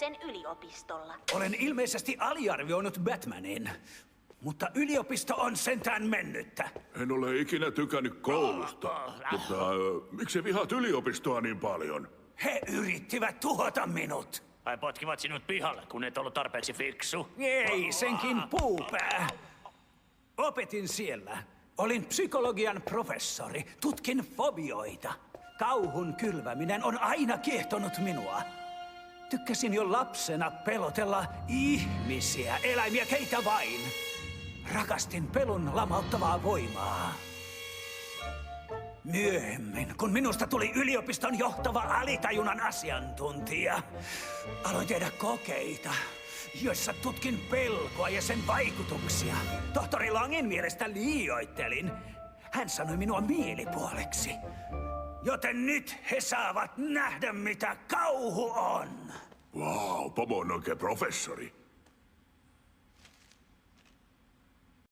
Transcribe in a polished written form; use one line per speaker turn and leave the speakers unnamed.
koulutuksen yliopistolla.
Olen ilmeisesti aliarvioinut Batmanin, mutta yliopisto on sentään mennyttä.
En ole ikinä tykännyt koulusta, mutta miksi vihaat yliopistoa niin paljon?
He yrittivät tuhota minut.
Ai potkivat sinut pihalle, kun et ollut tarpeeksi fiksu?
Ei, senkin puupää. Opetin siellä. Olin psykologian professori. Tutkin fobioita. Kauhun kylväminen on aina kiehtonut minua. Tykkäsin jo lapsena pelotella ihmisiä, eläimiä, keitä vain. Rakastin pelun lamauttavaa voimaa. Myöhemmin, kun minusta tuli yliopiston johtava alitajunnan asiantuntija, aloin tehdä kokeita, joissa tutkin pelkoa ja sen vaikutuksia. Tohtori Longin mielestä liioittelin. Hän sanoi minua mielipuoleksi. Joten nyt he saavat nähdä, mitä kauhu on.
Vau, Pomo on oikein professori.